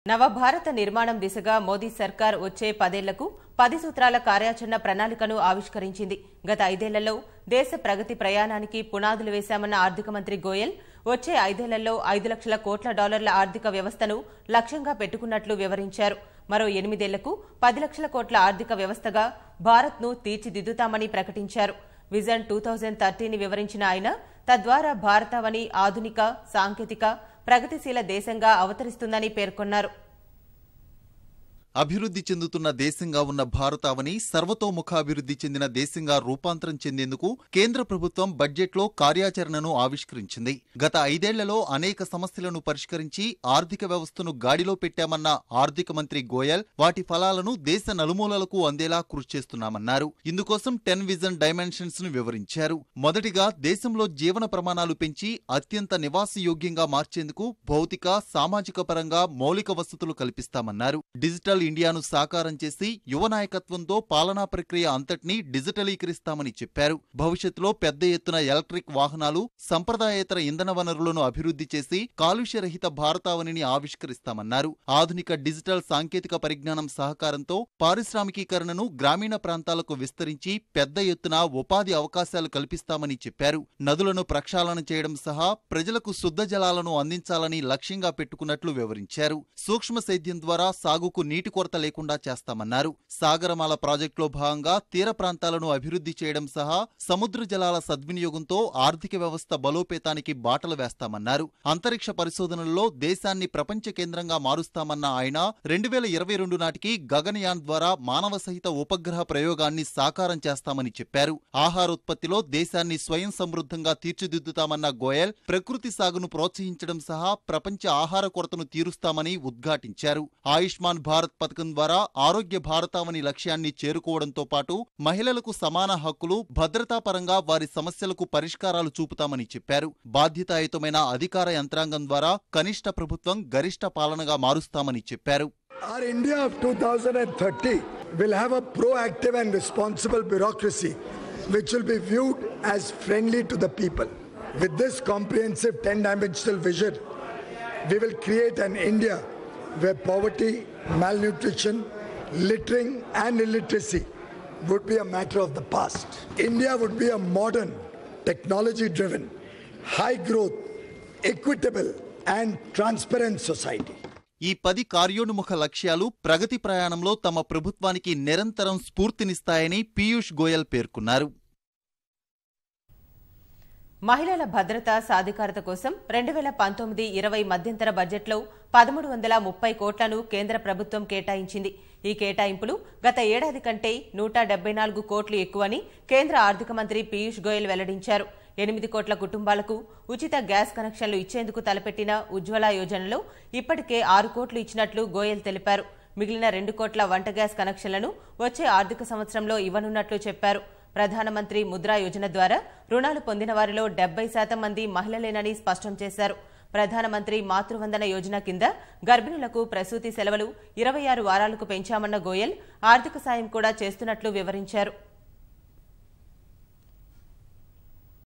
నవభారత నిర్మాణం దిశగా మోదీ సర్కార్ వచ్చే 10 ఏళ్లకు 10 సూత్రాల కార్యాచరణ ప్రణాళికను ఆవిష్కరించింది. గత 5 ఏళ్లలో దేశ ప్రగతి ప్రయాణానికి పునాదులు వేశామన్న ఆర్థిక మంత్రి గోయల్ వచ్చే 5 ఏళ్లలో $5 లక్షల కోట్ల ఆర్థిక వ్యవస్థను లక్ష్యంగా పెట్టుకున్నట్లు వివరించారు. మరో 8 ఏళ్లకు 10 లక్షల కోట్ల ఆర్థిక వ్యవస్థగా భారత్ను తీర్చిదిద్దుతామని ప్రకటించారు. విజన్ 2030ని వివరించిన ఆయన తద్వారా భారతావని ఆధునిక, సాంకేతిక, ప్రగతిశీల దేశంగా అవతరిస్తుందని పేర్కొన్నారు. అభివృద్ధి చెందుతున్న దేశంగా ఉన్న భారతావని సర్వతోముఖాభివృద్ధి చెందిన దేశంగా రూపాంతరం చెందేందుకు కేంద్ర ప్రభుత్వం బడ్జెట్లో కార్యాచరణను ఆవిష్కరించింది. గత 5 ఏళ్లలో అనేక సమస్యలను పరిష్కరించి ఆర్థిక వ్యవస్థను గాడిలో పెట్టామన్న ఆర్థిక మంత్రి గోయల్ వాటి ఫలాలను దేశ నలుమూలలకు అందేలా కృషి చేస్తున్నామన్నారు. ఇందుకోసం 10 విజన్ డైమెన్షన్స్ ను వివరించారు. మొదటిగా దేశంలో జీవన ప్రమాణాలు పెంచి అత్యంత నివాసయోగ్యంగా మార్చేందుకు భౌతిక, సామాజిక పరంగా మౌలిక వసతులు కల్పిస్తామన్నారు. డిజిటల్ ఇండియాను సాకారం చేసి యువ నాయకత్వంతో పాలనా ప్రక్రియ అంతటినీ డిజిటలీకరిస్తామని చెప్పారు. భవిష్యత్తులో పెద్ద ఎత్తున ఎలక్ట్రిక్ వాహనాలు, సంప్రదాయేతర ఇంధన వనరులను అభివృద్ధి చేసి కాలుష్యరహిత భారతావనిని ఆవిష్కరిస్తామన్నారు. ఆధునిక డిజిటల్ సాంకేతిక పరిజ్ఞానం సహకారంతో పారిశ్రామికీకరణను గ్రామీణ ప్రాంతాలకు విస్తరించి పెద్ద ఎత్తున ఉపాధి అవకాశాలు కల్పిస్తామని చెప్పారు. నదులను ప్రక్షాళన చేయడం సహా ప్రజలకు శుద్ధ జలాలను అందించాలని లక్ష్యంగా పెట్టుకున్నట్లు వివరించారు. సూక్ష్మ సేద్యం ద్వారా సాగుకు నీటి కొరత లేకుండా చేస్తామన్నారు. సాగరమాల ప్రాజెక్టులో భాగంగా తీర ప్రాంతాలను అభివృద్ధి చేయడం సహా సముద్ర జలాల సద్వినియోగంతో ఆర్థిక వ్యవస్థ బలోపేతానికి బాటలు వేస్తామన్నారు. అంతరిక్ష పరిశోధనల్లో దేశాన్ని ప్రపంచ కేంద్రంగా మారుస్తామన్న ఆయన 2022 నాటికి గగనయాన్ ద్వారా మానవ సహిత ఉపగ్రహ ప్రయోగాన్ని సాకారం చేస్తామని చెప్పారు. ఆహారోత్పత్తిలో దేశాన్ని స్వయం సమృద్ధంగా తీర్చిదిద్దుతామన్న గోయల్ ప్రకృతి సాగును ప్రోత్సహించడం సహా ప్రపంచ ఆహార కొరతను తీరుస్తామని ఉద్ఘాటించారు. ఆయుష్మాన్ భారత్ పథకం ద్వారా ఆరోగ్య భారతావని లక్ష్యాన్ని చేరుకోవడంతో పాటు మహిళలకు సమాన హక్కులు, భద్రతా పరంగా వారి సమస్యలకు పరిష్కారాలు చూపుతామని చెప్పారు. బాధ్యతాయుతమైన అధికార యంత్రాంగం ద్వారా కనిష్ట ప్రభుత్వం గరిష్ట పాలనగా మారుస్తామని చెప్పారు. Our India of 2030 will have a proactive and responsible bureaucracy which will be viewed as friendly to the people. With this comprehensive 10-dimensional vision, we will create an India where poverty, malnutrition, littering and illiteracy would be a matter of the past. India would be a modern, technology-driven, high-growth, equitable and transparent society. ఈ 10 కార్యోన్ముఖ లక్ష్యాలు ప్రగతి ప్రయాణంలో తమ ప్రభుత్వానికి నిరంతరం స్ఫూర్తినిస్తాయని పీయూష్ గోయల్ పేర్కొన్నారు. మహిళల భద్రత, సాధికారత కోసం 2019-20 మధ్యంతర బడ్జెట్లో 1330 కోట్లను కేంద్ర ప్రభుత్వం కేటాయించింది. ఈ కేటాయింపులు గత ఏడాది కంటే 174 కోట్లు ఎక్కువని కేంద్ర ఆర్థిక మంత్రి పీయూష్ గోయల్ వెల్లడించారు. 8 కోట్ల కుటుంబాలకు ఉచిత గ్యాస్ కనెక్షన్లు ఇచ్చేందుకు తలపెట్టిన ఉజ్వల యోజనలో ఇప్పటికే 6 కోట్లు ఇచ్చినట్లు గోయల్ తెలిపారు. మిగిలిన 2 కోట్ల వంట గ్యాస్ కనెక్షన్లను వచ్చే ఆర్థిక సంవత్సరంలో ఇవ్వనున్నట్లు చెప్పారు. ప్రధానమంత్రి ముద్రా యోజన ద్వారా రుణాలు పొందిన వారిలో 70% మంది మహిళలేనని స్పష్టం చేశారు. ప్రధానమంత్రి మాతృవందన యోజన కింద గర్భిణులకు ప్రసూతి సెలవులు 26 వారాలకు పెంచామన్న గోయల్ ఆర్థిక సాయం కూడా చేస్తున్నట్లు వివరించారు.